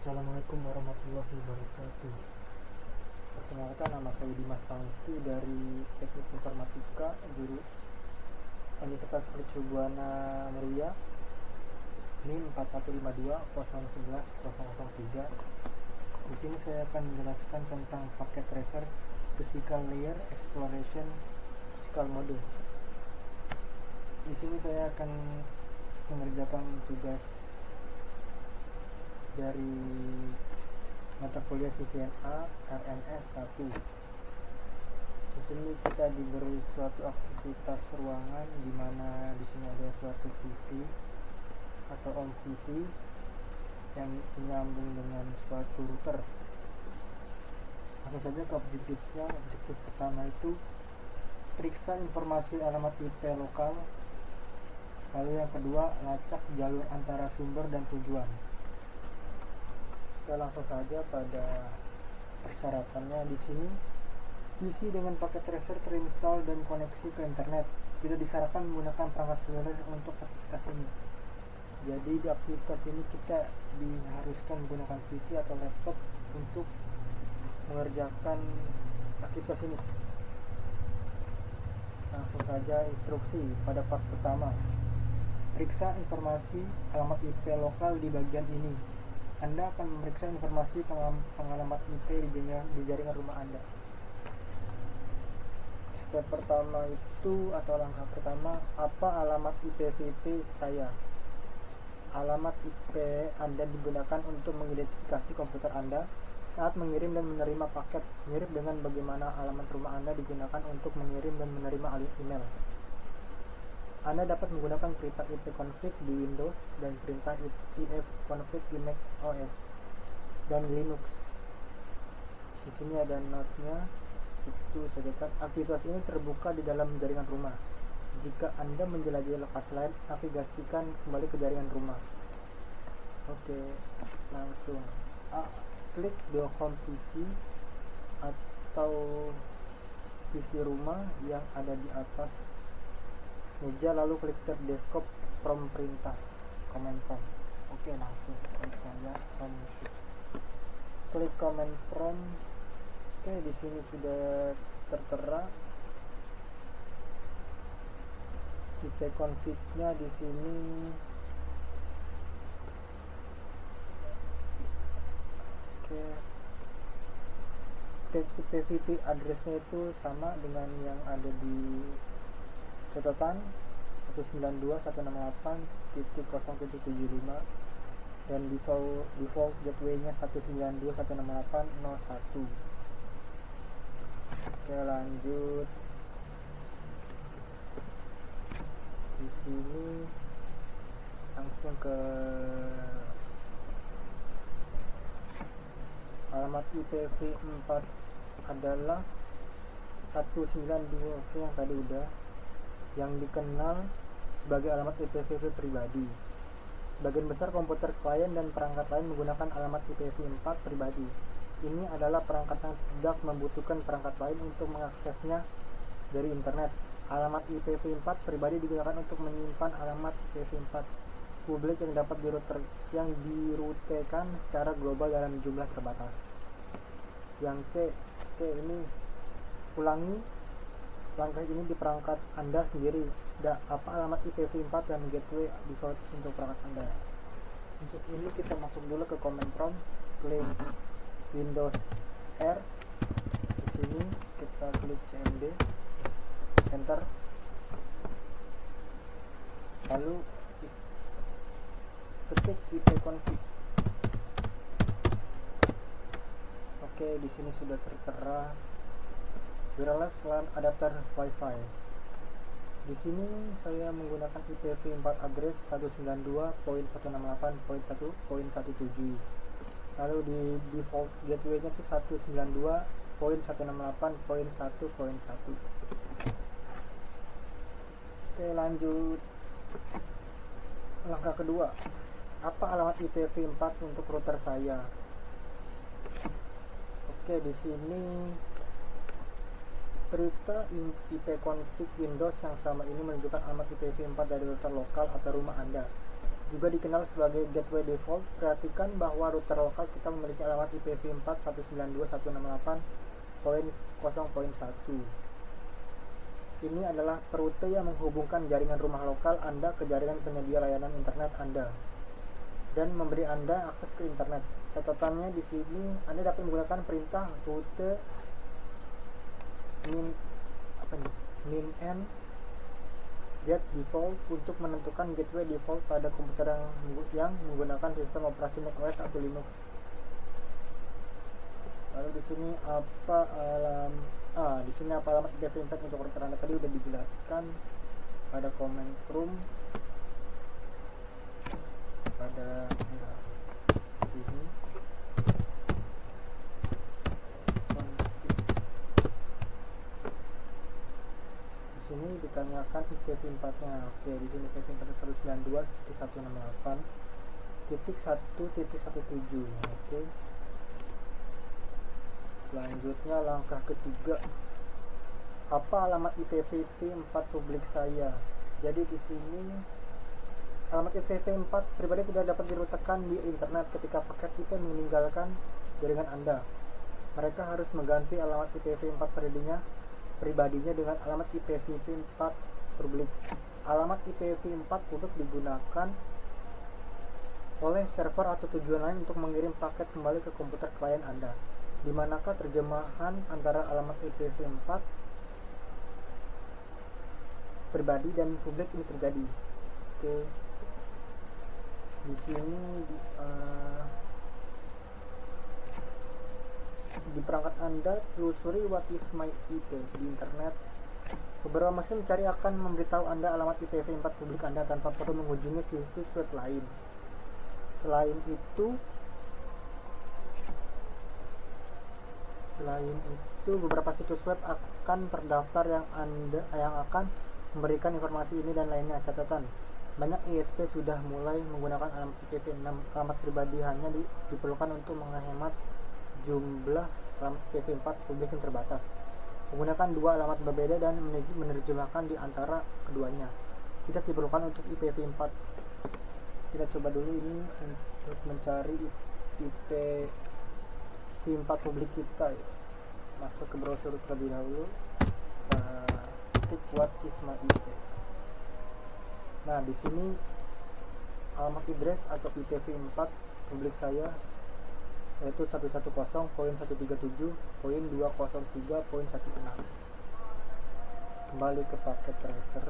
Assalamualaikum warahmatullahi wabarakatuh. Perkenalkan, nama saya Dimas Pangestu dari Teknik Informatika, Guru Universitas Mercu Buana Meruya, NIM 41520110003. Di sini saya akan menjelaskan tentang paket tracer Physical Layer Exploration Physical Mode. Di sini saya akan mengerjakan tugas dari mata kuliah CCNA RNS 1. Di sini kita diberi suatu aktivitas ruangan di mana di sini ada suatu PC atau on PC yang menyambung dengan suatu router. Langsung saja ke objektifnya. Objektif pertama itu periksa informasi alamat IP lokal. Lalu yang kedua, lacak jalur antara sumber dan tujuan. Kita langsung saja pada persyaratannya. Di sini PC dengan paket tracer terinstall dan koneksi ke internet. Tidak disarankan menggunakan perangkat seluler untuk aktivitas ini. Jadi di aktivitas ini kita diharuskan menggunakan PC atau laptop untuk mengerjakan aktivitas ini. Langsung saja instruksi pada part pertama. Periksa informasi alamat IP lokal di bagian ini. Anda akan memeriksa informasi pengalaman IP di jaringan rumah Anda. Step pertama itu atau langkah pertama, apa alamat IPv4 saya? Alamat IP Anda digunakan untuk mengidentifikasi komputer Anda saat mengirim dan menerima paket, mirip dengan bagaimana alamat rumah Anda digunakan untuk mengirim dan menerima email. Anda dapat menggunakan perintah ipconfig di Windows dan perintah ifconfig di Mac OS dan Linux. Di sini ada note-nya. Itu saja kan. Aktivitas ini terbuka di dalam jaringan rumah. Jika Anda menjelajahi lokasi lain, navigasikan kembali ke jaringan rumah. Oke, langsung klik the home PC atau PC rumah yang ada di atas meja, lalu klik tab desktop from perintah command prompt. Oke, langsung klik saja klik command prompt. Oke, di sini sudah tertera ipconfig-nya di sini. Oke, IPv4 address-nya itu sama dengan yang ada di catatan 192.168.0.75 dan default gateway-nya 192.168.0.1. Oke, lanjut. Di sini langsung ke alamat IPv4 adalah 192. Oke, yang tadi udah, yang dikenal sebagai alamat IPv4 pribadi. Sebagian besar komputer klien dan perangkat lain menggunakan alamat IPv4 pribadi. Ini adalah perangkat yang tidak membutuhkan perangkat lain untuk mengaksesnya dari internet. Alamat IPv4 pribadi digunakan untuk menyimpan alamat IPv4 publik yang dapat dirutekan secara global dalam jumlah terbatas. Yang C ini, ulangi langkah ini di perangkat Anda sendiri. Apa alamat IPv4 dan gateway default untuk perangkat Anda. Untuk ini kita masuk dulu ke command prompt, klik Windows R. Di sini kita klik cmd, enter, lalu ketik ipconfig. Oke, di sini sudah tertera wireless LAN adapter Wi-Fi. Di sini saya menggunakan IPv4 address 192.168.1.17. Lalu di default gateway-nya itu 192.168.1.1. Oke, lanjut. Langkah kedua, apa alamat IPv4 untuk router saya? Oke, di sini perintah ipconfig Windows yang sama ini menunjukkan alamat IPv4 dari router lokal atau rumah Anda. juga dikenal sebagai gateway default. Perhatikan bahwa router lokal kita memiliki alamat IPv4 192.168.0.1. Ini adalah rute yang menghubungkan jaringan rumah lokal Anda ke jaringan penyedia layanan internet Anda dan memberi Anda akses ke internet. Catatannya di sini, Anda dapat menggunakan perintah rute min get default untuk menentukan gateway default pada komputer yang menggunakan sistem operasi macOS atau Linux. Lalu di sini apa alamat IPv4 untuk router Anda tadi udah dijelaskan pada command prompt pada sini. Di sini ditanyakan IPv4-nya. Oke, di sini IPv4 192.168.1.17. Oke. Selanjutnya langkah ketiga, apa alamat IPv4 publik saya? Jadi di sini alamat IPv4 pribadi tidak dapat dirutekan di internet ketika paket IP meninggalkan jaringan Anda. Mereka harus mengganti alamat IPv4 pribadinya dengan alamat IPv4 publik. Alamat IPv4 publik digunakan oleh server atau tujuan lain untuk mengirim paket kembali ke komputer klien Anda. Di manakah terjemahan antara alamat IPv4 pribadi dan publik ini terjadi? Oke. Di sini di perangkat Anda, telusuri what is my IP di internet. Beberapa mesin mencari akan memberitahu Anda alamat IPv4 publik Anda tanpa perlu mengunjungi situs web lain. Selain itu, beberapa situs web akan terdaftar yang akan memberikan informasi ini dan lainnya. Catatan, banyak ISP sudah mulai menggunakan alamat IPv6. Alamat pribadi hanya diperlukan untuk menghemat jumlah alamat IPv4 publik yang terbatas. Menggunakan dua alamat berbeda dan menerjemahkan di antara keduanya tidak diperlukan untuk IPv4. Kita coba dulu ini untuk mencari IPv4 publik kita ya. Masuk ke browser terlebih dahulu, ketik what is my IP. Nah, di sini alamat address atau IPv4 publik saya yaitu 110.137.203.16. Kembali ke paket tracer.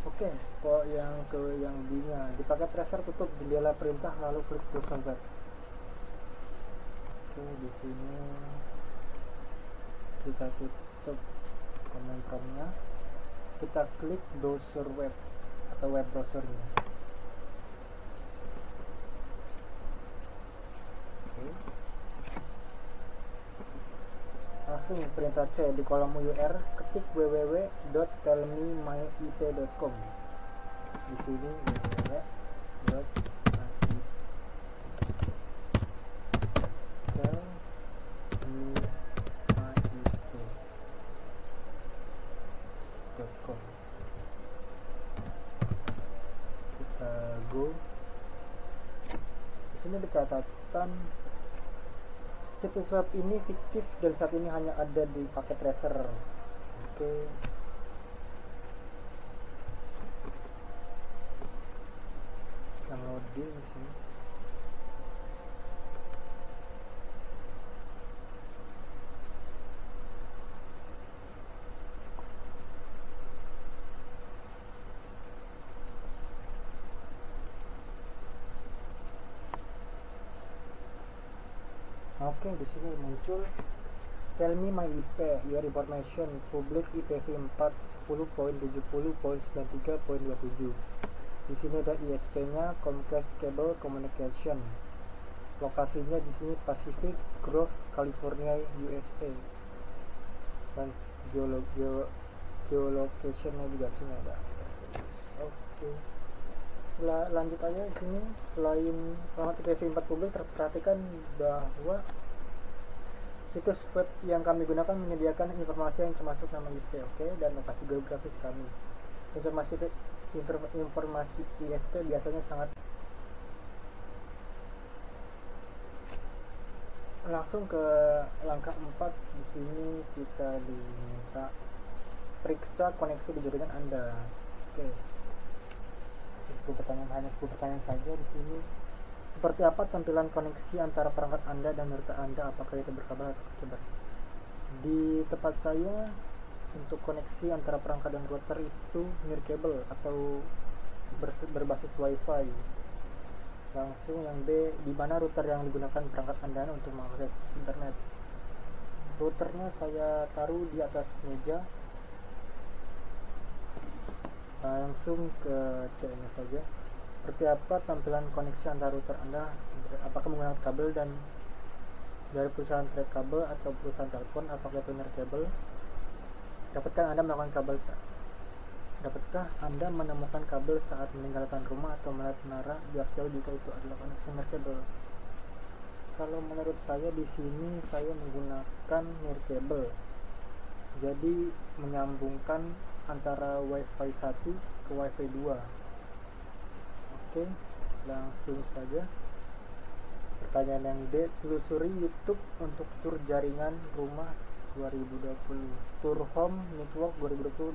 Oke, kok yang B-nya di paket tracer tutup jendela perintah lalu klik browser web. Oke, di sini kita tutup command prompt-nya, kita klik browser web atau web browsernya. Oke. Langsung perintah C di kolom URL ketik www.tellmemyip.com. Di sini www.tellmemyip.com. Kita go. Di sini ada catatan situs web ini fiktif dan saat ini hanya ada di paket tracer. Oke. Yang loading di sini. Oke, di sini muncul Tell me my IP, your information, public IPv4 10.70.93.27. Di sini ada ISP-nya Comcast Cable Communication. Lokasinya di sini Pacific Grove, California, USA. Dan geolocation-nya juga di sini ada. Oke. Lanjut aja di sini, selain alamat IPv4 publik, perhatikan bahwa situs web yang kami gunakan menyediakan informasi yang termasuk nama ISP, dan lokasi geografis kami. Informasi informasi ISP biasanya sangat. Langsung ke langkah 4. Di sini kita diminta periksa koneksi di jaringan Anda. Oke. Hanya 10 pertanyaan saja di sini. Seperti apa tampilan koneksi antara perangkat Anda dan router Anda? Apakah itu berkabel atau berkabel? Di tempat saya untuk koneksi antara perangkat dan router itu nirkabel atau berbasis WiFi. Langsung yang B, di mana router yang digunakan perangkat Anda untuk mengakses internet. Routernya saya taruh di atas meja. Langsung ke C-nya saja. Seperti apa tampilan koneksi antara router Anda? Apakah menggunakan kabel dan dari perusahaan trade kabel atau perusahaan telepon? Apakah itu nirkabel? Dapatkah Anda menemukan kabel saat meninggalkan rumah atau melihat menara jarak jauh jika itu adalah koneksi nirkabel? Kalau menurut saya di sini saya menggunakan nirkabel. Jadi menyambungkan antara WiFi 1 ke WiFi 2. Oke, langsung saja. Pertanyaan yang D, telusuri YouTube untuk tur jaringan rumah 2020, tur home network 2020.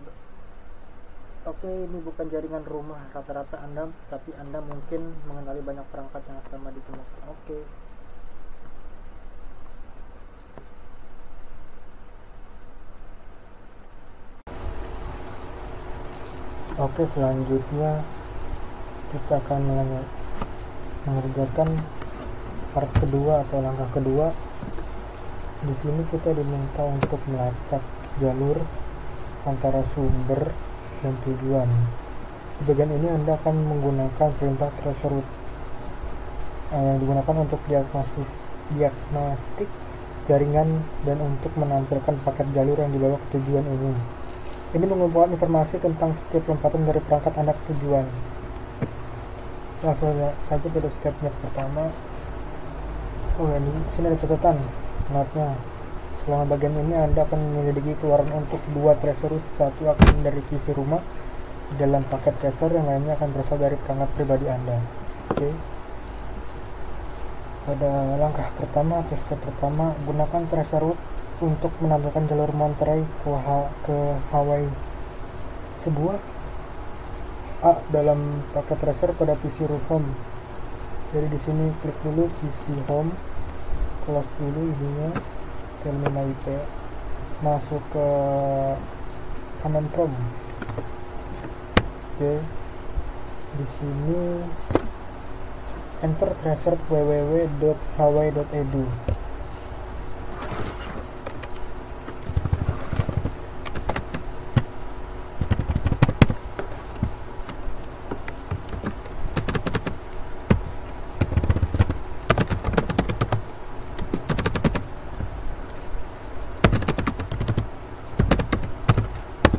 Oke, ini bukan jaringan rumah rata-rata Anda, tapi Anda mungkin mengenali banyak perangkat yang sama ditemukan. Oke, selanjutnya kita akan mengerjakan part kedua atau langkah kedua. Di sini kita diminta untuk melacak jalur antara sumber dan tujuan. Di bagian ini Anda akan menggunakan perintah traceroute yang digunakan untuk diagnostik jaringan dan untuk menampilkan paket jalur yang dibawa ke tujuan ini. Ini mengumpulkan informasi tentang setiap lompatan dari perangkat Anda ke tujuan. Langsung saja pada stepnya pertama. Ini sini ada catatan notnya. Selama bagian ini Anda akan menyelidiki keluaran untuk 2 traceroute. Satu akan dari PC rumah dalam paket tracer, yang lainnya akan berasal dari perangkat pribadi Anda. Oke. Pada langkah pertama atau step pertama, gunakan traceroute untuk menampilkan jalur Monterey ke Hawaii. Sebuah A dalam paket tracer pada PC home. Jadi di sini klik dulu PC home, close dulu ininya, terminal IP, masuk ke command prompt. Oke, di sini enter tracer www.hawaii.edu.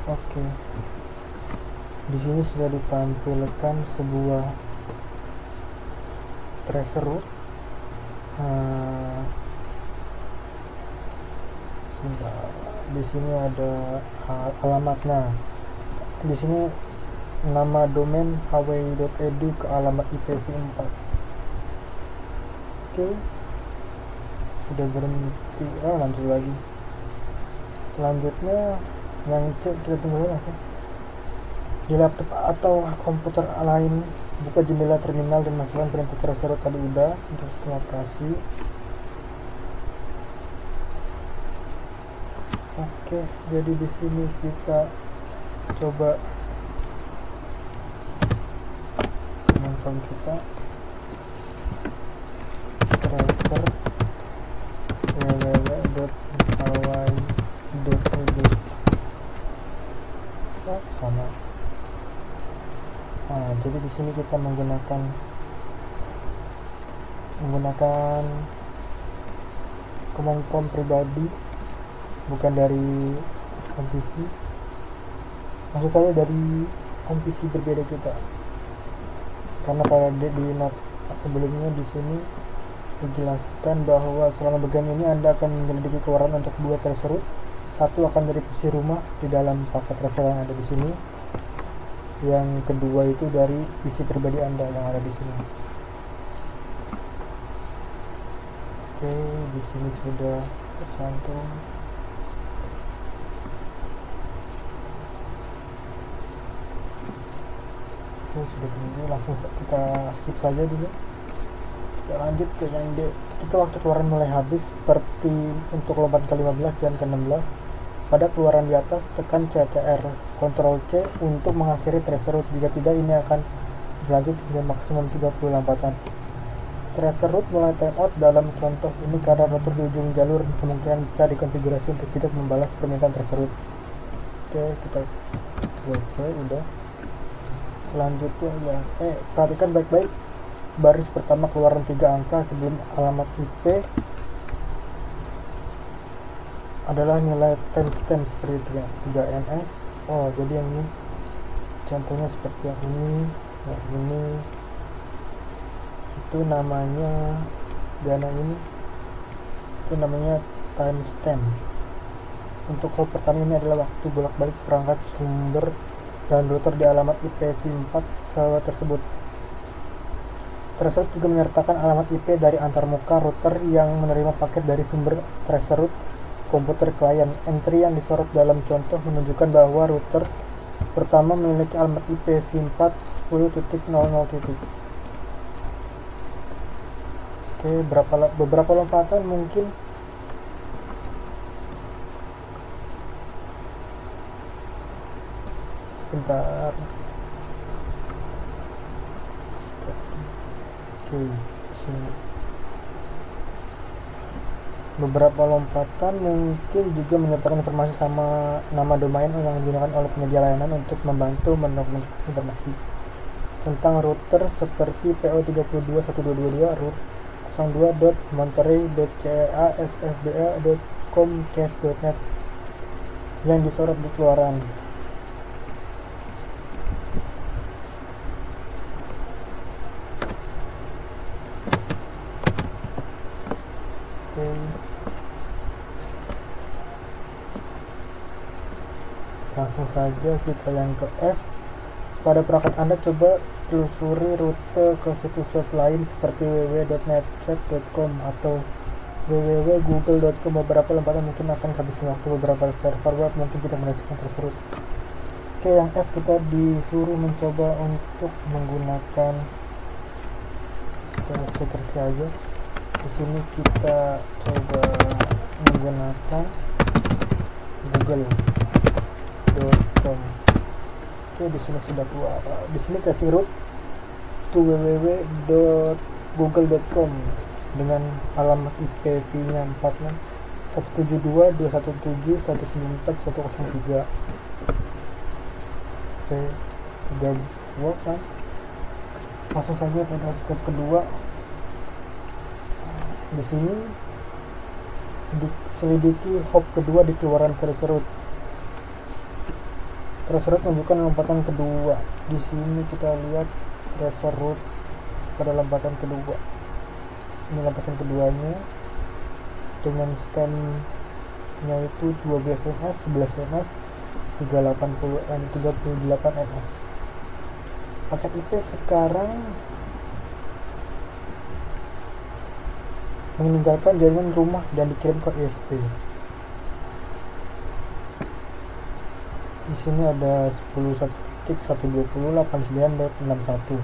Oke, di sini sudah ditampilkan sebuah traceroute. Di sini ada alamatnya. Di sini nama domain hawaii.edu ke alamat IPv4. Oke, sudah berhenti. Lanjut lagi. Selanjutnya yang C, kita tunggu ya. Di laptop atau komputer lain, buka jendela terminal dan masukkan perintah traceroute tadi udah untuk sistem operasi. Oke, jadi di sini kita coba menonton kita tracer www.hawaii.edu sama. Jadi di sini kita menggunakan command prompt pribadi, bukan dari MPC. Maksud saya dari MPC berbeda kita, karena pada di note sebelumnya di sini dijelaskan bahwa selama bagian ini Anda akan menyelidiki keluaran untuk 2 traceroute. Satu akan dari PC rumah di dalam paket tracer yang ada di sini, yang kedua itu dari PC pribadi Anda yang ada di sini. Oke, di sini sudah tercantum. Oke, sudah begini, langsung kita skip saja dulu. Kita lanjut ke yang D. Ketika waktu keluaran mulai habis, seperti untuk lompatan ke-15 dan ke-16, pada keluaran di atas tekan CTR Ctrl C untuk mengakhiri tracer route. Jika tidak, ini akan berlanjut hingga maksimum 30 lompatan. Tracer route mulai timeout dalam contoh ini karena rotor di ujung jalur kemungkinan bisa dikonfigurasi untuk tidak membalas permintaan tracer route. Oke, kita C udah. Selanjutnya ya, perhatikan baik-baik baris pertama keluaran 3 angka sebelum alamat IP adalah nilai timestamp seperti itu ya, 3NS. Oh, jadi yang ini contohnya seperti yang ini, yang ini itu namanya, dan yang ini itu namanya timestamp. Untuk hop pertama ini adalah waktu bolak-balik perangkat sumber dan router di alamat IPv4 tersebut. Tracer route juga menyertakan alamat IP dari antarmuka router yang menerima paket dari sumber tracer route komputer klien. Entry yang disorot dalam contoh menunjukkan bahwa router pertama memiliki alamat IPv4 10.00. Oke, beberapa lompatan mungkin. Sebentar. Oke, sini. Beberapa lompatan mungkin juga menyertakan informasi sama nama domain yang digunakan oleh penyedia layanan untuk membantu mendokumentasi informasi tentang router seperti PO321222 root 02.monterey.casfba.comcast.net yang disorot di keluaran. Langsung saja kita yang ke F. Pada perangkat Anda coba telusuri rute ke situs web lain seperti www.netcheck.com atau www.google.com. Beberapa lompatan mungkin akan kehabisan waktu, beberapa server web mungkin tidak merespon tersebut. Oke, yang F kita disuruh mencoba untuk menggunakan stiker saja. Di sini kita coba menggunakan google.com. Oke, di sini sudah keluar. Di sini kasih root to www.google.com dengan alamat IPv-nya 172.217.194.103. Oke, udah work kan? Langsung saja pada step kedua. Di sini selidiki hop kedua di keluaran tracer route. Tracer route menunjukkan lompatan kedua. Di sini kita lihat tracer route pada lompatan kedua. Ini lompatan keduanya dengan stemnya itu 12NS, 11NS, 380N, 38NS. Paket IP sekarang meninggalkan jaringan rumah dan dikirim ke ISP. Di sini ada 10.1.120.89.61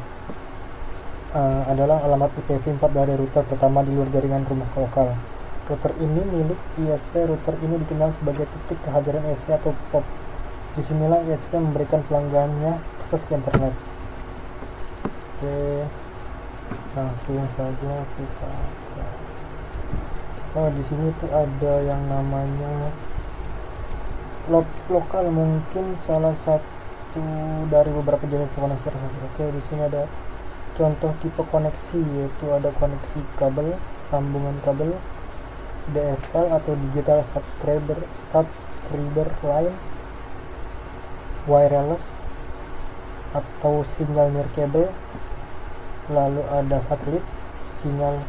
adalah alamat IPv4 dari router pertama di luar jaringan rumah lokal. Router ini milik ISP. Router ini dikenal sebagai titik kehadiran ISP atau POP. Disinilah ISP memberikan pelanggannya akses ke internet. Oke, langsung saja kita. Oh, di sini tuh ada yang namanya lokal, mungkin salah satu dari beberapa jenis koneksi. Oke, di sini ada contoh tipe koneksi, yaitu ada koneksi kabel, sambungan kabel, DSL atau digital subscriber line, wireless atau sinyal nirkabel, lalu ada satelit, sinyal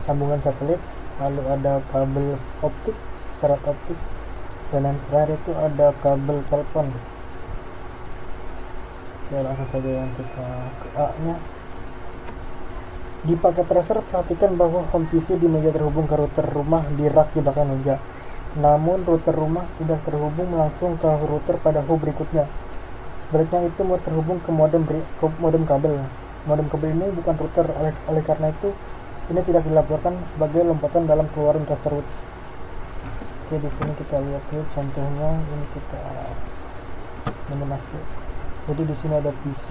sambungan satelit, lalu ada kabel optik, serat optik, dan yang terakhir itu ada kabel telepon. Oke, langsung saja yang kita ke A nya. Di paket tracer, perhatikan bahwa home PC di meja terhubung ke router rumah di rak di belakang meja. Namun router rumah tidak terhubung langsung ke router pada hub berikutnya. Sebaliknya itu mau terhubung ke modem kabel. Modem kabel ini bukan router, oleh karena itu ini tidak dilaporkan sebagai lompatan dalam keluaran tracer route. Oke, di sini kita lihat yuk contohnya. Ini kita minimaster. Jadi di sini ada PC,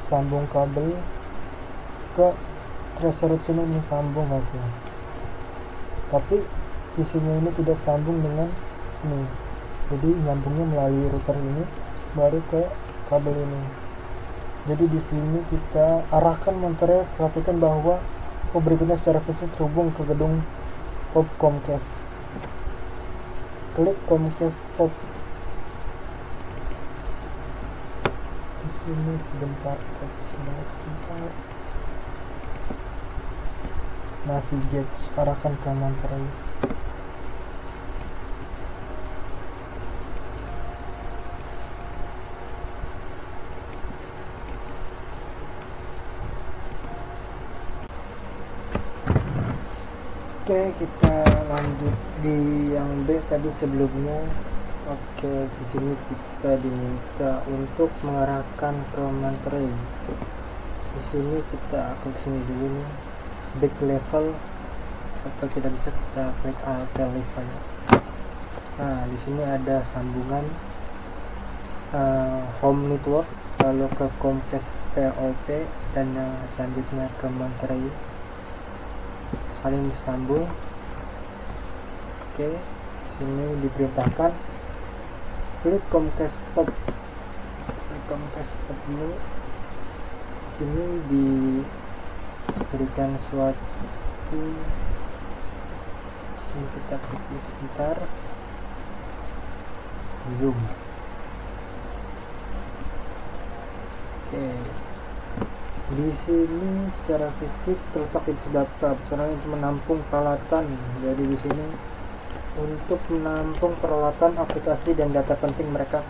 sambung kabel ke tracer route sini, ini sambung aja. Tapi PC-nya ini tidak sambung dengan ini. Jadi nyambungnya melalui router ini baru ke kabel ini. Jadi di sini kita arahkan monternya, perhatikan bahwa berikutnya secara fisik terhubung ke gedung POP Comcast. Klik Comcast POP. Di sini sebentar. Navigate, arahkan ke monternya. Oke, kita lanjut di yang B tadi sebelumnya. Oke, di sini kita diminta untuk mengarahkan ke monterey. Di sini kita ke sini dulu nih, back level, atau tidak bisa kita klik alt level. Nah, di sini ada sambungan home network, lalu ke Comcast POP, dan yang selanjutnya ke monterey. Saling bersambung. Oke, sini diperintahkan klik Comcast POP. Comcast POP ini sini diberikan suatu, sini kita klik sebentar, zoom. Oke, di sini secara fisik terletak di data, misalnya untuk menampung peralatan. Jadi di sini untuk menampung peralatan, aplikasi, dan data penting mereka.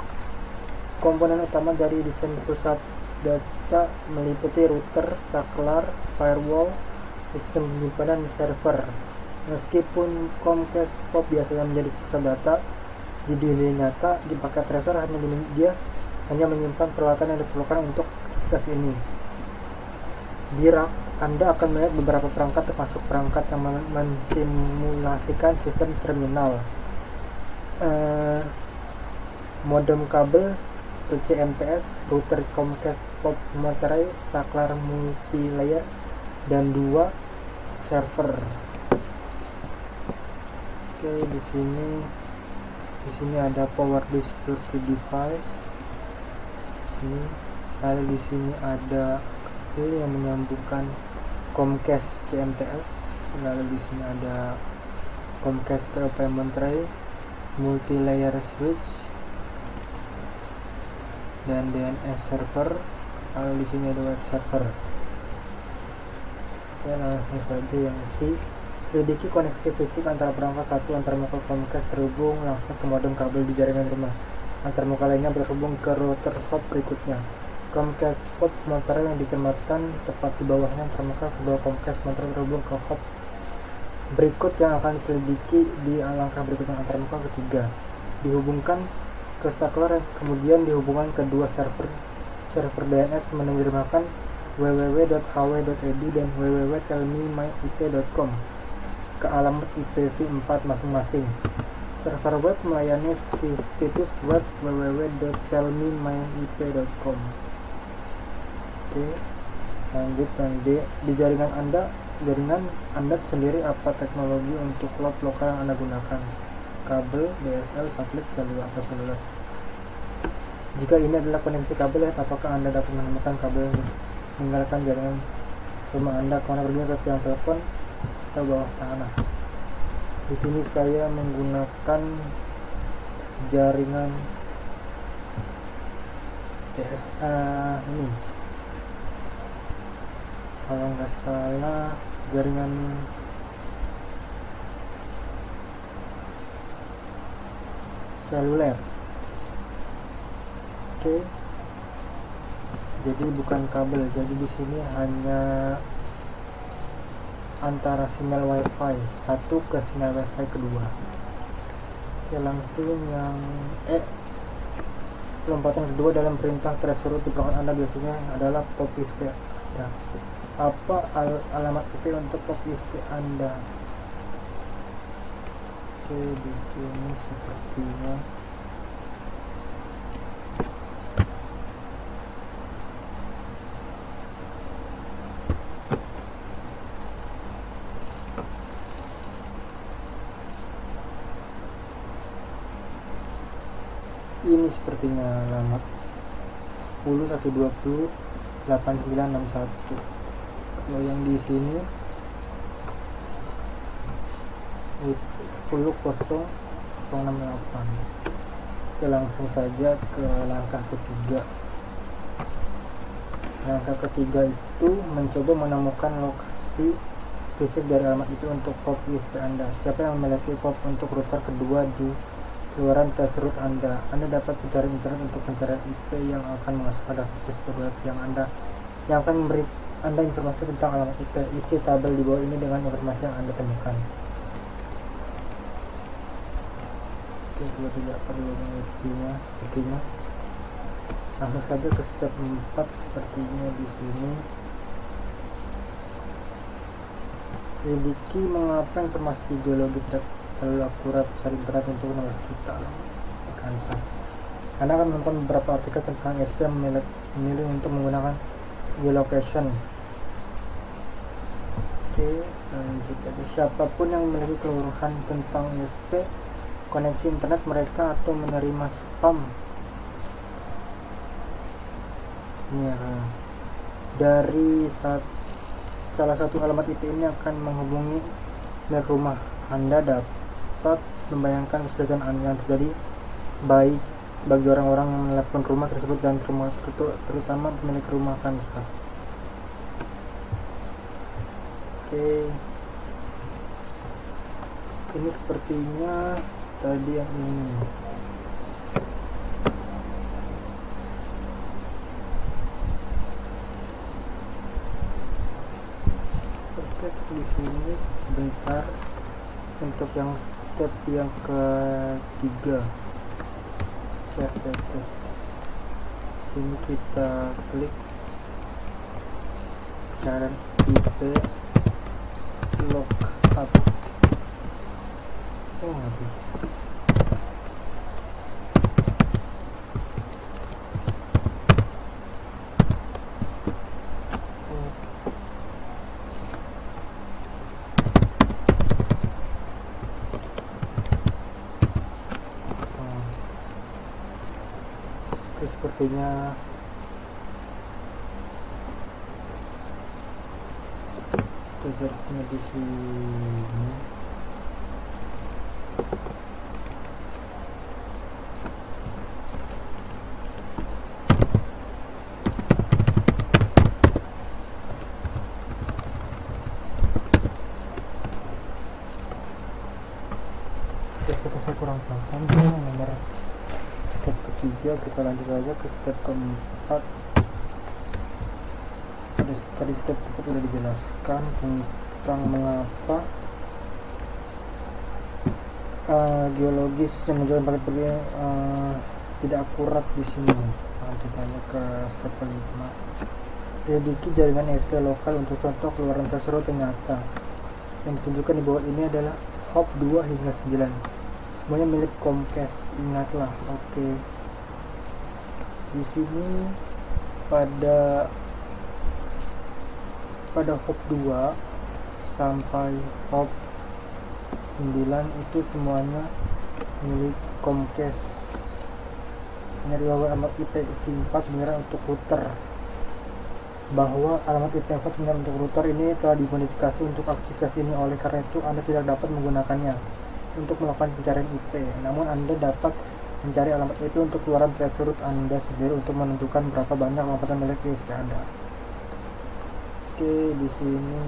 Komponen utama dari desain pusat data meliputi router, saklar, firewall, sistem penyimpanan, dan server. Meskipun Comcast POP biasanya menjadi pusat data, di dunia nyata di paket tracer hanya menyimpan peralatan yang diperlukan untuk aktivitas ini. Di rak, Anda akan melihat beberapa perangkat, termasuk perangkat yang mensimulasikan sistem terminal, modem kabel CMTS, router Comcast POP monterey, saklar multilayer, dan 2 server. Oke, di sini ada power security device. Sini, lalu di sini ada yang menyambungkan Comcast CMTS, lalu di sini ada Comcast POP monterey, multi-layer switch, dan DNS server, lalu di sini ada web server. Oke, langsung saja yang C. Selidiki koneksi fisik antara perangkat satu antarmuka Comcast terhubung langsung ke modem kabel di jaringan rumah. Antarmuka lainnya terhubung ke router hub berikutnya. Comcast POP monterey yang ditempatkan tepat di bawahnya antarmuka kedua Comcast monterey terhubung ke hub berikut yang akan diselidiki di langkah berikutnya. Antarmuka ketiga dihubungkan ke saklar, kemudian dihubungkan ke dua server DNS menerjemahkan www.hw.edu dan www.tellmemyip.com ke alamat IPv4 masing-masing. Server web melayani situs web www.tellmemyip.com. Oke, lanjut yang D. Di jaringan Anda sendiri apa teknologi untuk load lokal yang Anda gunakan? Kabel, DSL, satelit, seluler. Jika ini adalah koneksi kabel, apakah Anda dapat menemukan kabel yang meninggalkan jaringan rumah Anda karena pergi ke tiang telepon atau bawah tanah? Di sini saya menggunakan jaringan DSA ini, kalau nggak salah jaringan seluler. Oke, jadi bukan kabel. Jadi di sini hanya antara sinyal wifi satu ke sinyal wifi kedua. Oke, langsung yang lompatan kedua dalam perintah threshold di perangkat Anda biasanya adalah pop ISP Anda. Apa alamat IP untuk pop ISP Anda? Oke, di sini sepertinya ini sepertinya alamat 10.120.8961. Kalau yang di sini 10.068. Oke, langsung saja ke langkah ketiga. Langkah ketiga itu mencoba menemukan lokasi fisik dari alamat itu untuk pop ISP Anda. Siapa yang memiliki pop untuk router kedua di keluaran threshold Anda? Anda dapat mencari internet untuk pencarian IP yang akan masuk pada situs web yang akan memberi Anda informasi tentang alamat IP. Isi tabel di bawah ini dengan informasi yang Anda temukan. Oke, kita tidak perlu mengisinya sepertinya. Langsung saja ke step 4 sepertinya di sini. Selidiki mengapa informasi geologi tidak terlalu akurat. Cari internet untuk nomor kita Kansas. Anda akan menemukan beberapa artikel tentang ISP yang memilih untuk menggunakan geolocation. Oke, lanjut aja. Siapapun yang memiliki keluhan tentang ISP, koneksi internet mereka atau menerima spam ya, dari salah satu alamat IP ini akan menghubungi milik rumah. Anda dapat membayangkan kesulitan yang terjadi baik bagi orang-orang yang menelepon rumah tersebut dan terutama pemilik rumah Kansas. Oke, ini sepertinya tadi yang ini. Oke, di sini sebentar untuk yang step yang ketiga. Share test. Sini kita klik cara IP lookup. Oh, habis. Sepertinya searchnya di sini. Saya kurang paham nomor step ketiga. Kita lanjut aja ke step keempat. Tadi step keempat sudah dijelaskan tentang mengapa geologis yang menjalankan paket pergi tidak akurat di sini. Lanjut aja ke step kelima. Selidiki jaringan ISP lokal untuk contoh keluaran threshold ternyata yang ditunjukkan di bawah ini adalah hop 2 hingga 9. Semuanya milik Comcast, ingatlah. Oke. Di sini pada hop 2 sampai hop 9 itu semuanya milik Comcast. Ini adalah alamat IPv4 sebenarnya untuk router. Bahwa alamat IPv4 sebenarnya untuk router ini telah dimodifikasi untuk aktivitas ini, oleh karena itu Anda tidak dapat menggunakannya untuk melakukan pencarian IP. Namun Anda dapat mencari alamat IP untuk keluaran threshold Anda sendiri untuk menentukan berapa banyak lompatan milik ISP Anda. Oke, di sini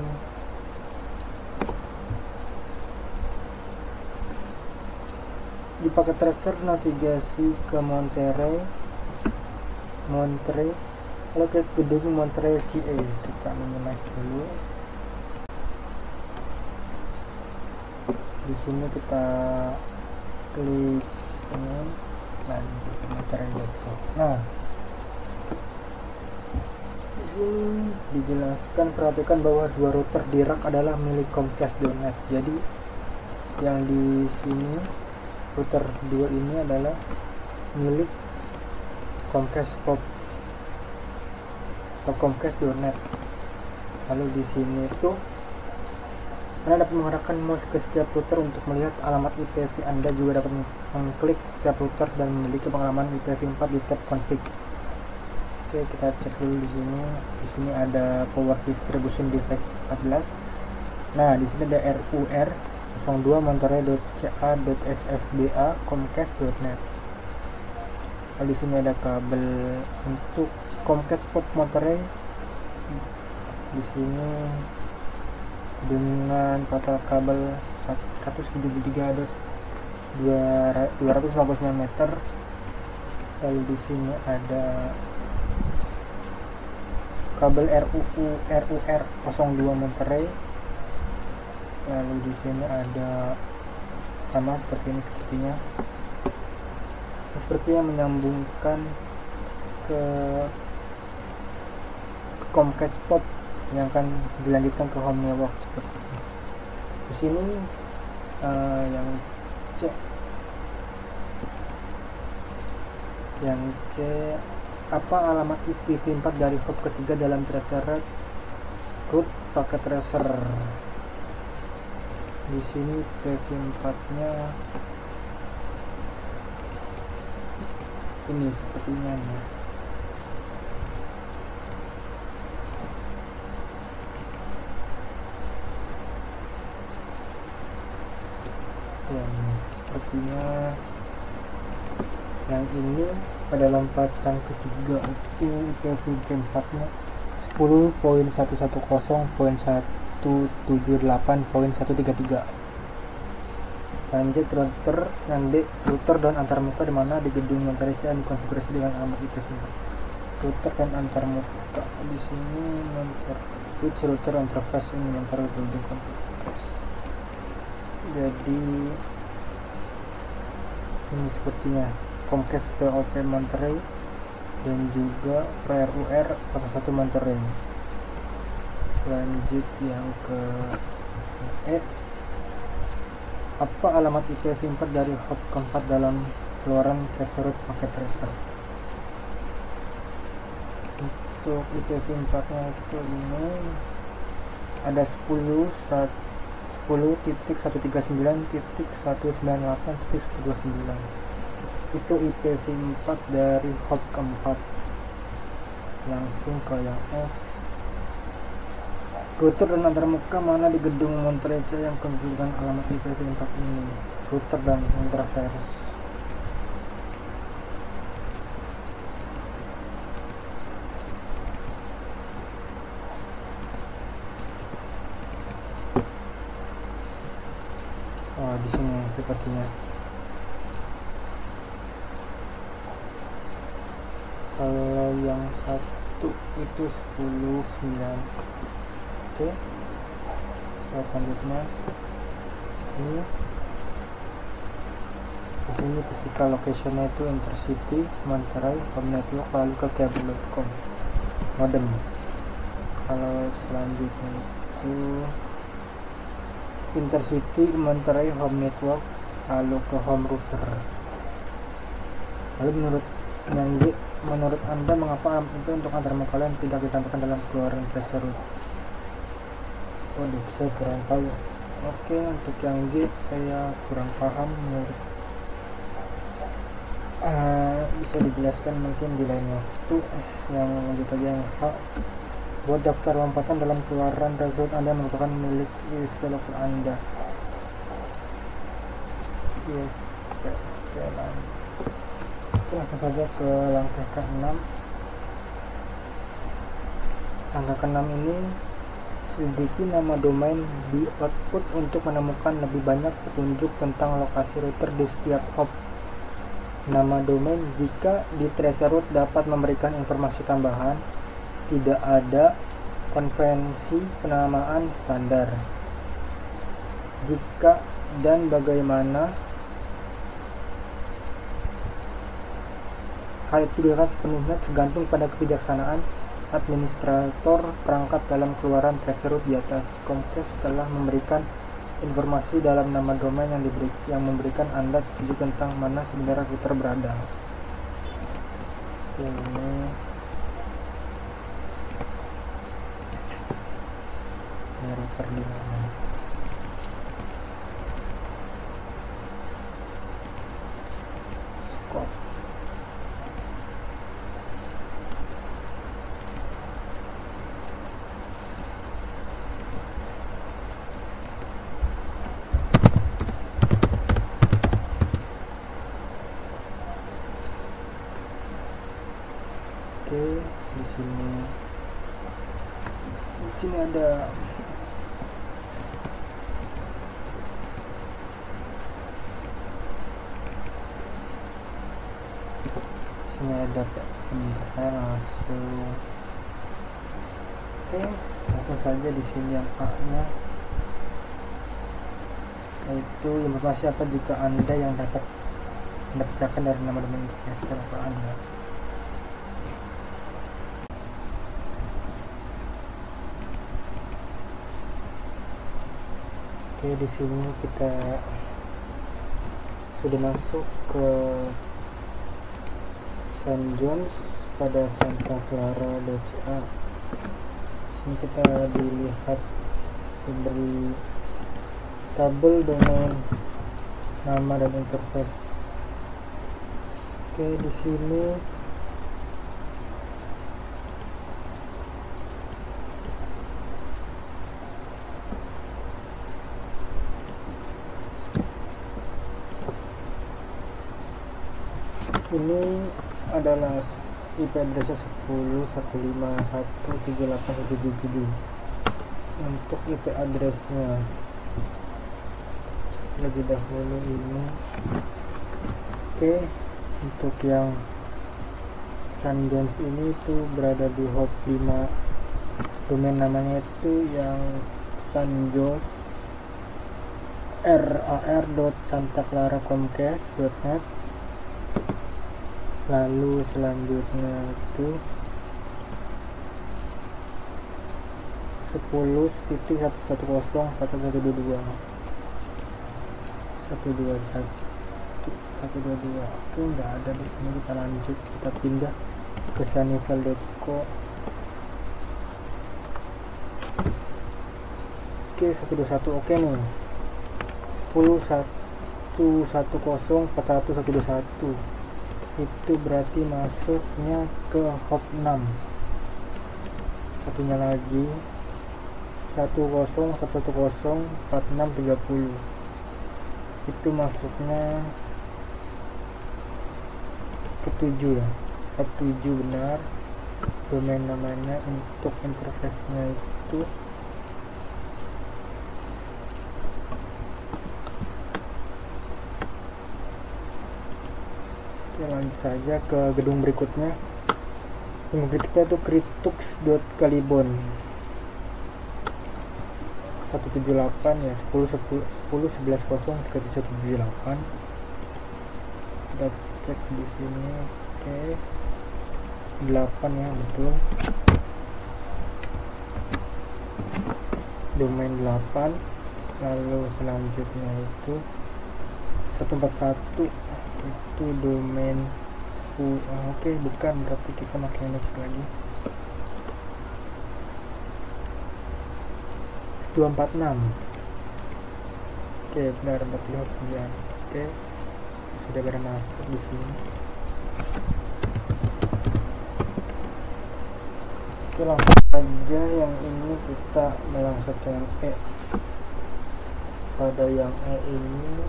di paket tracer navigasi ke Monterey Lalu ke gedung Monterey CA, kita minimize dulu. Di sini kita klik ini, lanjut Monterey Depot. Nah, di sini dijelaskan, perhatikan bahwa dua router di rak adalah milik Comcast.net. Jadi yang di sini router 2 ini adalah milik Comcast Pop atau Comcast.net. Lalu di sini itu Anda dapat mengarahkan mouse ke setiap router untuk melihat alamat IPv. Anda juga dapat mengklik setiap router dan memiliki pengalaman IPv4 di tab config. Oke, kita cek dulu di sini. Di sini ada power distribution device 14. Nah, di sini ada RUR 02 monterey.ca.sfba comcast.net. Lalu di sini ada kabel untuk Comcast Pop Monterey. Di sini dengan total kabel 173.259 meter. Lalu di sini ada kabel RUR 02 Monterey. Lalu di sini ada sama seperti ini sepertinya. Sepertinya menyambungkan ke Comcast Pop yang akan dilanjutkan ke Home Network seperti ini. Di sini yang C apa alamat IPv4 dari hop ketiga dalam tracer root paket tracer. Di sini IPv4-nya ini sepertinya nih. Sepertinya yang ini pada lompatan ketiga itu IPv4 nya 10.110.178.133. Lanjut router yang D, router dan antarmuka di mana di gedung Monterey CA dikonfigurasi dengan alamat IPv4. Router dan antarmuka di sini switch router interface ini Monterey building configuration. Jadi ini sepertinya Comcast POP Monterey dan juga RUR 01 Monterey. Lanjut yang ke E, apa alamat IPv4 dari hop keempat dalam keluaran tracer root paket tracer. Untuk IPv4 nya itu ini ada 10.139.198.129. Itu IPv4 dari hop keempat. Langsung ke yang F, router dan antarmuka mana di gedung Monterey CA yang konfigurasikan alamat IPv4 ini. Router dan interface. Oh, di sini sepertinya. Kalau yang satu itu 10.9. Oke. Selanjutnya ini di sini physical location-nya itu Intercity Monterey Home Network, lalu ke cable.com modem. Kalau selanjutnya itu Intercity Monterey Home Network, lalu ke home router. Lalu menurut Anda mengapa itu untuk antarmuka kalian tidak ditampilkan dalam keluaran tracer root? Waduh, saya kurang tahu. Oke, untuk yang G saya kurang paham. Menurut bisa dijelaskan mungkin di lain waktu. Yang lanjut aja yang H, buat daftar lompatan dalam keluaran tracer root Anda merupakan milik ISP lokal Anda. ISP lokal. Langsung saja ke langkah ke-6. Langkah ke-6 ini selidiki nama domain di output untuk menemukan lebih banyak petunjuk tentang lokasi router di setiap hop. Nama domain jika di tracer root dapat memberikan informasi tambahan. tidak ada konvensi penamaan standar. Jika dan bagaimana hal itu dilakukan sepenuhnya tergantung pada kebijaksanaan administrator perangkat dalam keluaran tersebut di atas. Comcast telah memberikan informasi dalam nama domain yang memberikan Anda petunjuk tentang mana sebenarnya router berada. Ini router di mana? Oke, di sini ada langsung. Oke, langsung saja di sini yang A-nya, yaitu informasi apa jika Anda yang dapat bacakan dari nama domain interface Anda. Oke, di sini kita sudah masuk ke St. John's pada Santa Clara DCA. Sini kita dilihat diberi tabel domain, nama dan interface. Oke, di sini ini adalah IP address 10.151.78.177. Untuk IP addressnya lebih dahulu ini. Oke, untuk yang St. John's ini itu berada di hop 5. Domain namanya itu yang St. John's rar.santaclaracomcast.net. Lalu selanjutnya itu 10.110.4122 122. Oke, nggak ada di sini. Kita lanjut, kita pindah ke sunnyvale.co. Oke, 121. Oke nih, 10.110.4121 itu berarti masuknya ke hop 6. Satunya lagi 10.110.4630 itu masuknya ke 7 ya, hop 7 benar. Domain namanya. Untuk interface nya itu lanjut saja ke gedung berikutnya. Gedung berikutnya itu Critux.Calibon 178 ya, 10.11.0.378. Kita cek di sini. Oke, 8 ya, betul. Domain 8. Lalu selanjutnya itu 141 itu domain 10. Oke, bukan, berarti kita pakai ini lagi 246. Oke, benar, berarti hop 9. Oke, sudah bermasuk di sini. Oke, langsung saja yang ini kita melangsung dengan E. Pada yang E ini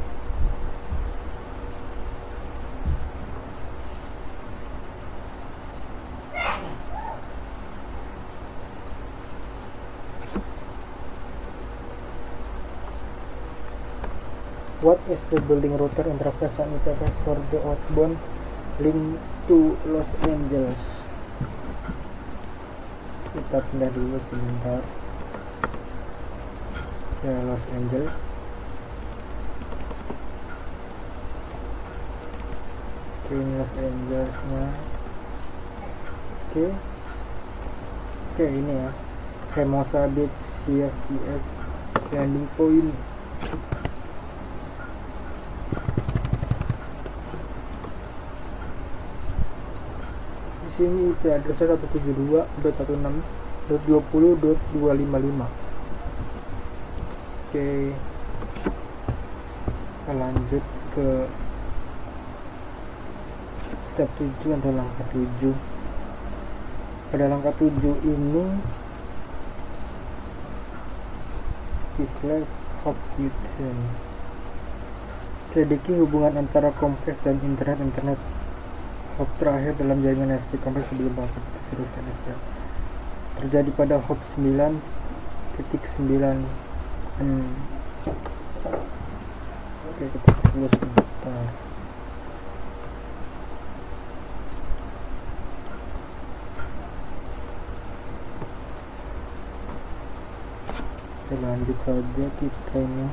what is the building router interface and interface for the outbound link to Los Angeles? kita pindah dulu sebentar ke Los Angeles. Oke, ini Los Angelesnya. Oke, ini ya, Hermosa Beach CSCS landing point. Di sini IP addressnya 172.16.20.255. Oke, kita lanjut ke step 7 atau langkah 7. Pada langkah 7 ini slash hop U10, selidiki hubungan antara Comcast dan internet hop terakhir dalam jaringan SP Comcast sebelum paket teruskan SP terjadi pada hop 9.9. Oke, kita cek dulu sebentar. Kita lanjut saja kita ini.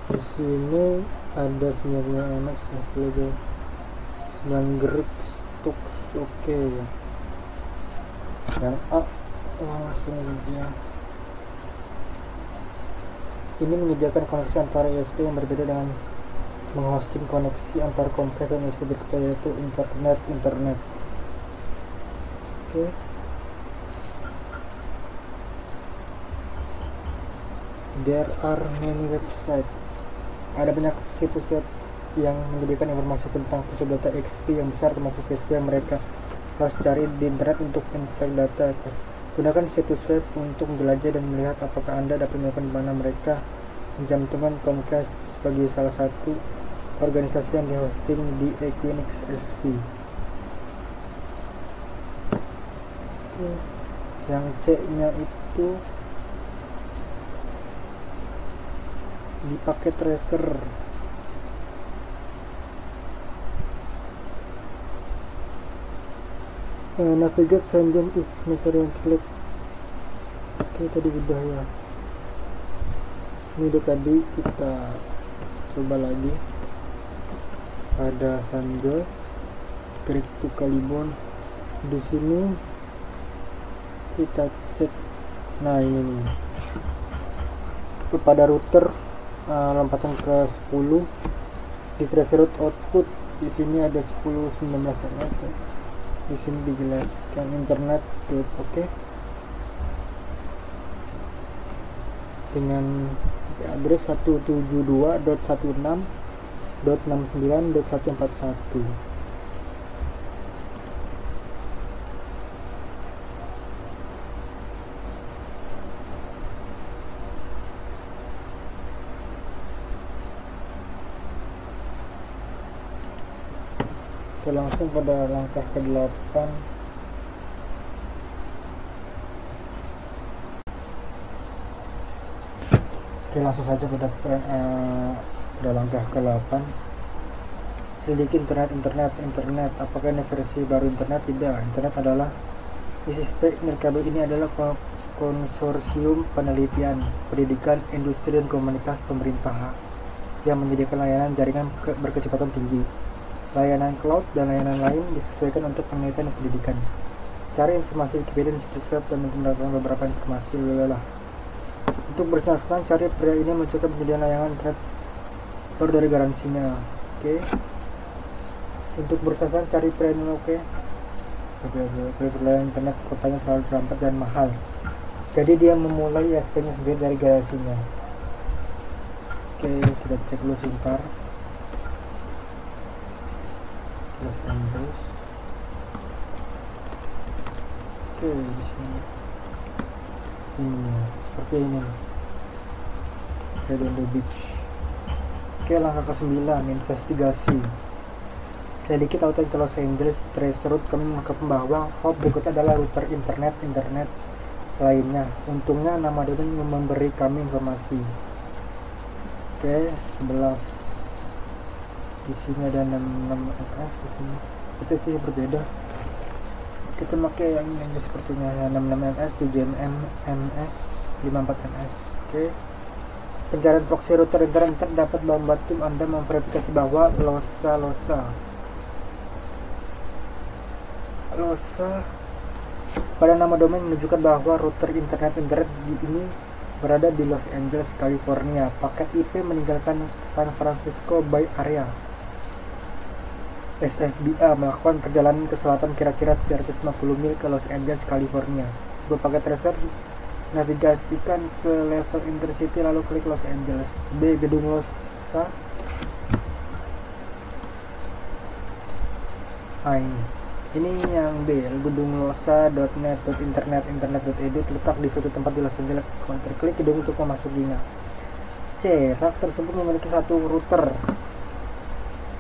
Di sini ada 9 MX ya, 9 gerik stuk. Oke, yang A langsung aja. Ini menyediakan koneksi antara ISP yang berbeda dengan menghosting koneksi antar Comcast dan ISP berikutnya, yaitu internet. Oke. There are many websites. Ada banyak situs web yang menyediakan informasi tentang pusat data XP yang besar, termasuk ISP yang mereka harus cari di internet untuk infek data. Gunakan situs web untuk menjelajah dan melihat apakah Anda dapat menemukan di mana mereka mencantumkan Comcast sebagai salah satu organisasi yang dihosting di Equinix SP. Yang C-nya itu di paket tracer. Navigate sending if necessary and click. Oke, tadi udah ya. Ini udah tadi, kita coba lagi. Ada Sanjos, klik to Kalibon. Di sini kita cek. Nah, ini nih. Pada router lompatan ke 10 di tracer route output. Di sini ada 10.19 ms kan. Di sini dijelaskan internet oke. Dengan address 172.16.69.141. Oke, langsung pada langkah ke-8. Oke, langsung saja pada langkah ke-8. Selidiki internet. Apakah ini versi baru internet? Tidak. Internet adalah isi spek nirkabel. Ini adalah konsorsium penelitian, pendidikan, industri dan komunitas pemerintah yang menyediakan layanan jaringan berkecepatan tinggi, layanan cloud, dan layanan lain disesuaikan untuk penelitian dan pendidikan. Cari informasi Wikipedia dan situs web dan untuk mendapatkan beberapa informasi lelah. Untuk bersenang-senang, cari pria ini mencoba penyediaan layanan internet baru dari garansinya. Oke. Untuk bersenang-senang, cari pria ini. Oke. Layanan internet kotanya terlalu terlambat dan mahal. Jadi dia memulai ISP-nya sendiri dari garansinya. Oke, kita cek dulu sebentar. Los Angeles. Oke, di sini. Seperti ini. Redondo Beach. Oke, langkah ke-9, investigasi. Sedikit tautan ke Los Angeles Trace Route, kami mengungkap bahwa hop berikutnya adalah router internet lainnya. Untungnya nama domain memberi kami informasi. Oke, 11. Di sini ada 66 ms, di sini itu sih berbeda. Kita pakai yang ini sepertinya 66 ms, 7 ms, 54 ms. Oke. Pencarian proxy router internet dapat membantu Anda memverifikasi bahwa losa pada nama domain menunjukkan bahwa router internet ini berada di Los Angeles, California. Paket IP meninggalkan San Francisco Bay Area. SFBA melakukan perjalanan ke selatan kira-kira 350 mil ke Los Angeles, California. Sebuah paket tracer navigasikan ke level intercity lalu klik Los Angeles. B. Gedung Losa. Ini yang B, gedung losa.net.internet.edu terletak di suatu tempat di Los Angeles. Klik gedung untuk memasukinya. C. Rak tersebut memiliki satu router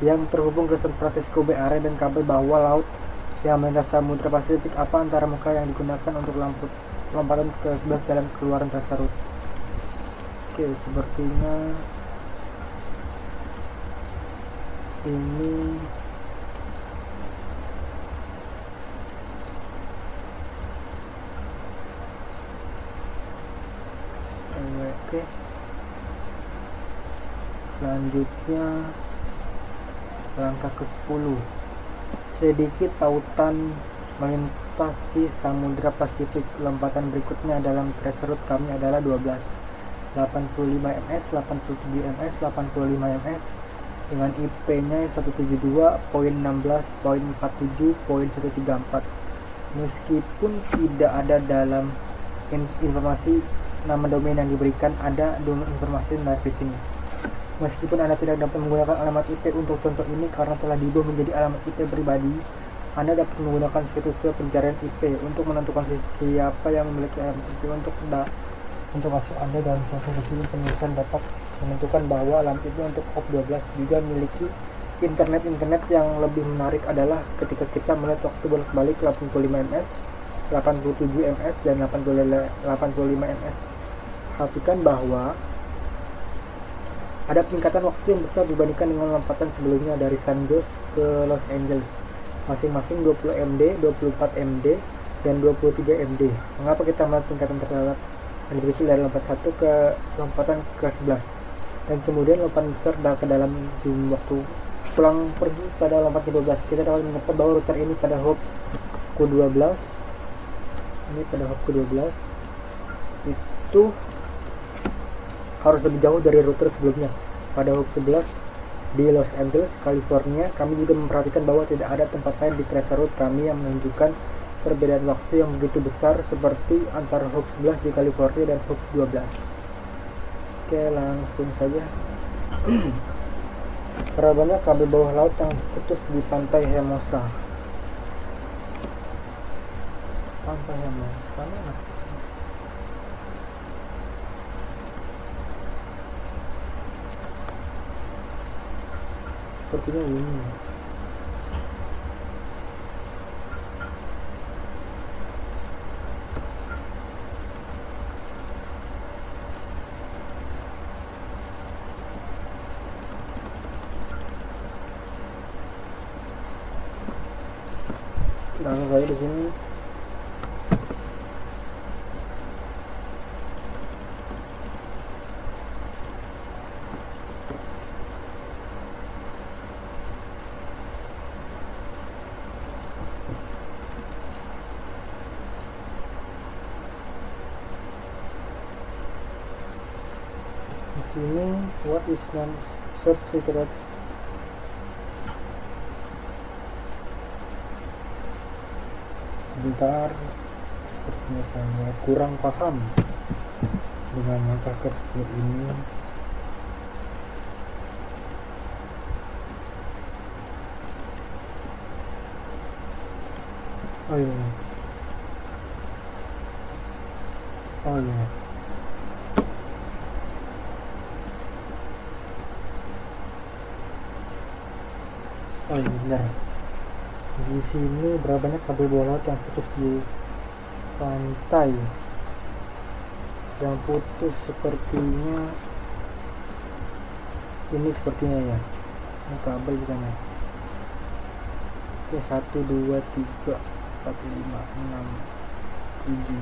yang terhubung ke San Francisco Bay Area dan kabel bawah laut yang melintasi Samudra Pasifik. Apa antara muka yang digunakan untuk lompatan ke sebelah dalam keluaran tracer route? Oke, sepertinya ini oke. Selanjutnya langkah ke-10, sedikit tautan melintasi Samudra Pasifik. Lompatan berikutnya dalam tracer route kami adalah 12, 85 ms, 87 ms, 85 ms dengan IP-nya 172.16.47.134. Meskipun tidak ada dalam informasi nama domain yang diberikan, ada informasi menarik di sini. Meskipun Anda tidak dapat menggunakan alamat IP untuk contoh ini karena telah diubah menjadi alamat IP pribadi, Anda dapat menggunakan situs web pencarian IP untuk menentukan siapa yang memiliki alamat IP untuk masuk Anda. Dalam contoh di sini penulisan dapat menentukan bahwa alamat IP untuk hop 12 juga memiliki internet yang lebih menarik adalah ketika kita melihat waktu bolak-balik 85 ms, 87 ms, dan 85 ms. Perhatikan bahwa ada peningkatan waktu yang besar dibandingkan dengan lompatan sebelumnya dari San Jose ke Los Angeles, masing-masing 20 MD, 24 MD, dan 23 MD. Mengapa kita melihat peningkatan terhadap yang lebih kecil dari lompat 1 ke lompatan ke-11, dan kemudian lompatan besar ke dalam waktu pulang pergi pada lompat ke-12? Kita dapat mengetahui bahwa router ini pada hop ke-12 itu harus lebih jauh dari router sebelumnya. Pada hop 11 di Los Angeles, California, kami juga memperhatikan bahwa tidak ada tempat lain di tracer route kami yang menunjukkan perbedaan waktu yang begitu besar seperti antara hop 11 di California dan hop 12. Oke, langsung saja. Terlalu banyak kabel bawah laut yang putus di pantai Hermosa. Pantai Hermosa mana? Sepertinya ini. Langsung saja di sini. Sini what is non-search secret. Sebentar, sepertinya saya kurang paham dengan langkah ke-10 ini. Oh iya. Oh iya, benar. Di sini berapa banyak kabel bawah laut yang putus di pantai? Yang putus sepertinya ini, sepertinya ya. Ini kabel bukannya. Oke, 1 2 3 4 5 6 7.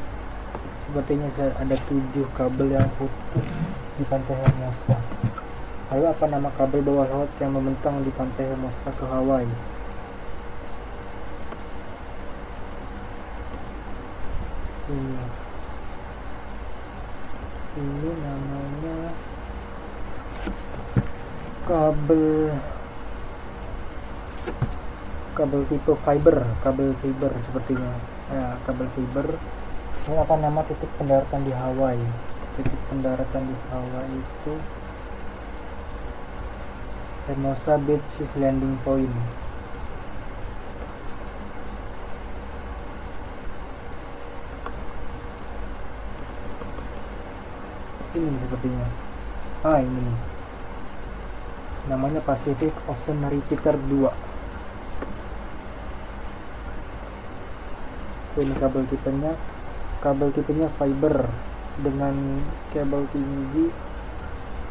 Sepertinya ada 7 kabel yang putus di pantai Hermosa. Lalu apa nama kabel bawah laut yang membentang di pantai Hermosa ke Hawaii? Ini namanya kabel tipe kabel fiber sepertinya ya, kabel fiber. Ini apa nama titik pendaratan di Hawaii? Titik pendaratan di Hawaii itu Hermosa Beach is landing point. Ini sepertinya ini namanya Pacific Ocean Repeater 2. Ini kabel tipenya fiber dengan kabel tinggi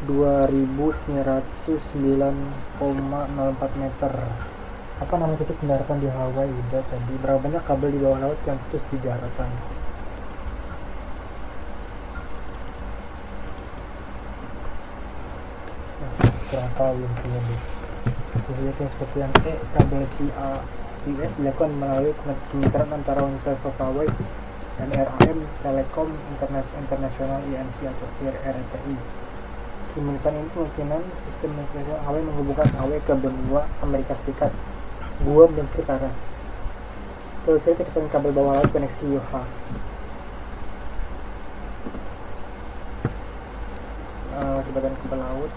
2909,04 meter. Apa nama titik pendaratan di Hawaii? Udah tadi. Berapa banyak kabel di bawah laut yang putus di daratan? Kurang tahu yang punya deh. Lihatnya seperti yang kabel CAUS dilakukan melalui kemitraan antara Universitas of Hawaii dan RAM Telekom International INC atau RTI. Kemitraan itu kemungkinan sistem internasional Hawaii menghubungkan Hawaii ke benua Amerika Serikat, Guam dan sekitarnya. Telusuri kecepatan kabel bawah laut koneksi UH. Kecepatan kabel laut.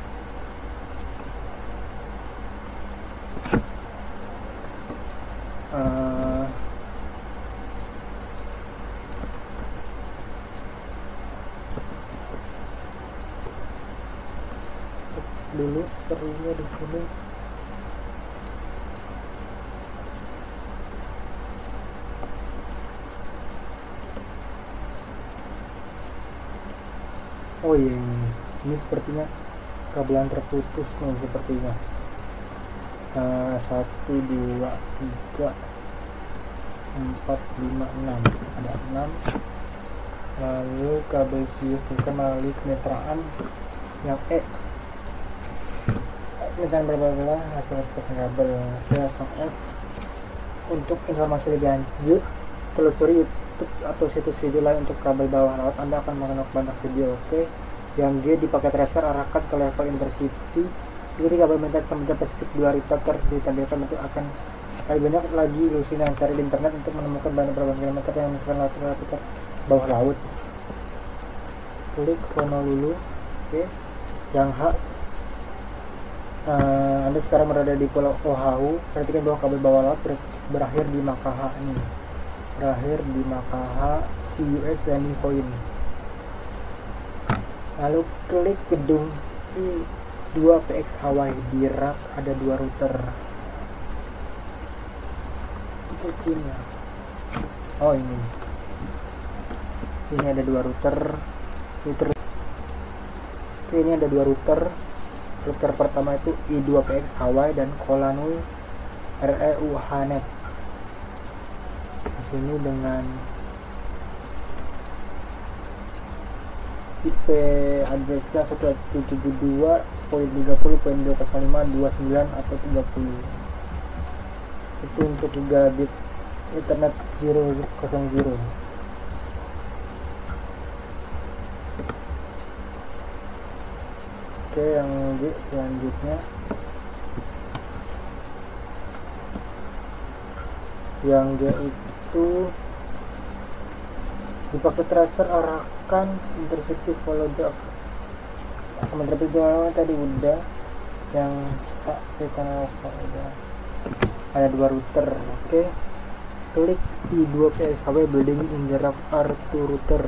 Dulu sepertinya di sini ini sepertinya kabel yang terputus nih sepertinya. 1 2 3 4 5 6 ada 6. Lalu kabel sius juga melalui kemitraan yang misalnya berbeda hasil kabel langsung F. Untuk informasi lebih lanjut, telusuri YouTube atau situs video lain untuk kabel bawah laut. Anda akan mengenal banyak video. Oke. Yang G dipakai tracer arahkan ke level intercity. Jadi kabel mental Samudra Pasifik 2 repeater ditampilkan untuk akan lebih banyak lagi ilusi yang cari di internet untuk menemukan banyak berapa kilometer yang menyebabkan repeater bawah laut. Klik Honolulu. Oke. Yang H, Anda sekarang berada di Pulau Oahu. Perhatikan bahwa kabel bawah laut berakhir di Makaha ini. Berakhir di Makaha CUS landing point. Lalu klik gedung I2PX Hawaii. Di rak ada 2 router. Ini. Ini ada 2 router. Ini ada 2 router. Router pertama itu I2PX Hawaii dan Kolanui REUHnet. Di sini dengan IP addressnya 172.30.205.29 atau 30. Itu untuk gigabit internet 000. Oke, yang G selanjutnya. Yang G itu dipakai tracer arahkan intercity follow the Samudra Pasifik tadi udah. Yang cetak kita udah. Ada 2 router. Oke. Klik I2PX Hawaii building in the rough R2 router.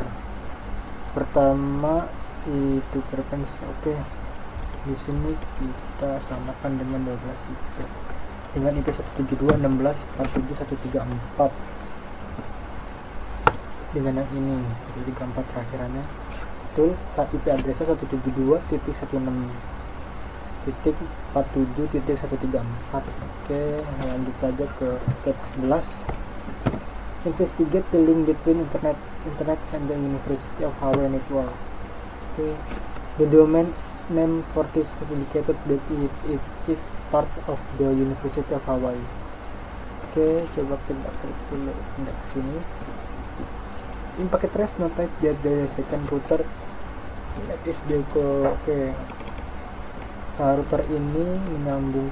Pertama itu frequency. Oke. Di sini kita samakan dengan 12 IP. Dengan IP 172.16.47.134. Dengan yang ini 134 terakhirannya. Betul, saat IP addressnya 172.16. 1.47.134. Oke, lanjut saja ke step ke-11. Investigate the link between internet and the University of Hawaii network. Okay. The domain name for this indicated that it is part of the University of Hawaii. Oke, coba kita klik dulu ke sini. In packet trace notice that the second router that is the router ini menyambung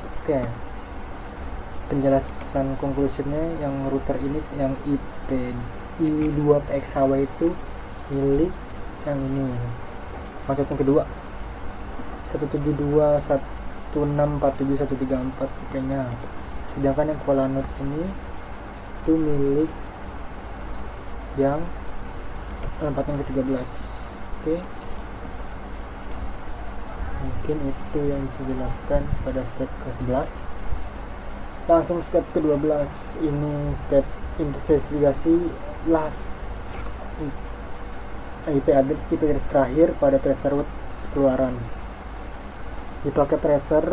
penjelasan conclusionnya yang router ini yang IP I2PX Hawaii itu milik yang ini. Maksud yang kedua 172.168.134 IP-nya, sedangkan yang Kuala Nut ini itu milik yang tempat yang ke-13. Oke. Mungkin itu yang bisa dijelaskan pada step ke-11. Langsung step ke-12. Ini step investigasi last IP address terakhir pada tracer route keluaran. Di paket tracer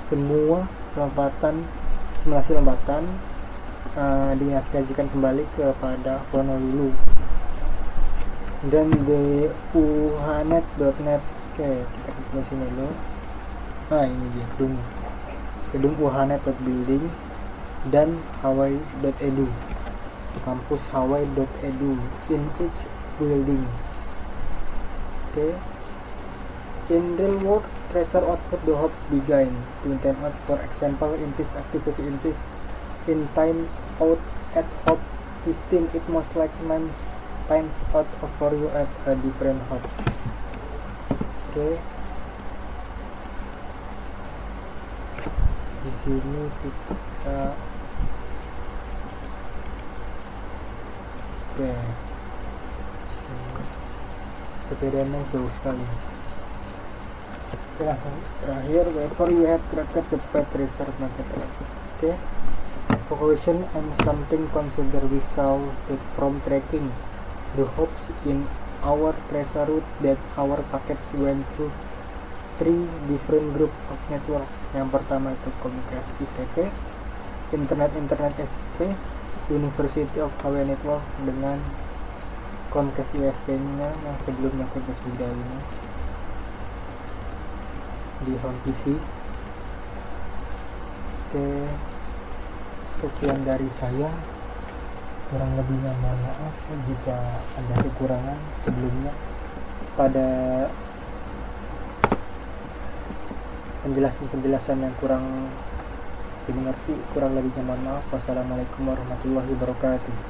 semua simulasi lompatan dinavigasikan kembali kepada Honolulu dan di uhanet.net. Oke, kita klik sini dulu. Nah, ini dia gedung uhanet.building dan hawaii.edu, kampus hawaii.edu in each building. Oke. In real world tracer output the hops begin to time out. For example, in this activity in times out at hop 15, it most like times out for you at a different hop. Oke. Di sini kita sepedanya jauh sekali. Langsung terakhir, wherever you have tracked the path tracer market traces. Oke. Conclusion and something consider we saw that from tracking the hops in our tracer route that our packets went through 3 different group of network. Yang pertama itu komunikasi ICP, internet SP, University of Hawaii Network dengan Comcast ISP nya yang sebelumnya kita sudah ini di home PC. Oke, sekian dari saya, kurang lebihnya mohon maaf jika ada kekurangan sebelumnya pada penjelasan yang kurang dimengerti. Kurang lebihnya mohon maaf. Wassalamualaikum warahmatullahi wabarakatuh.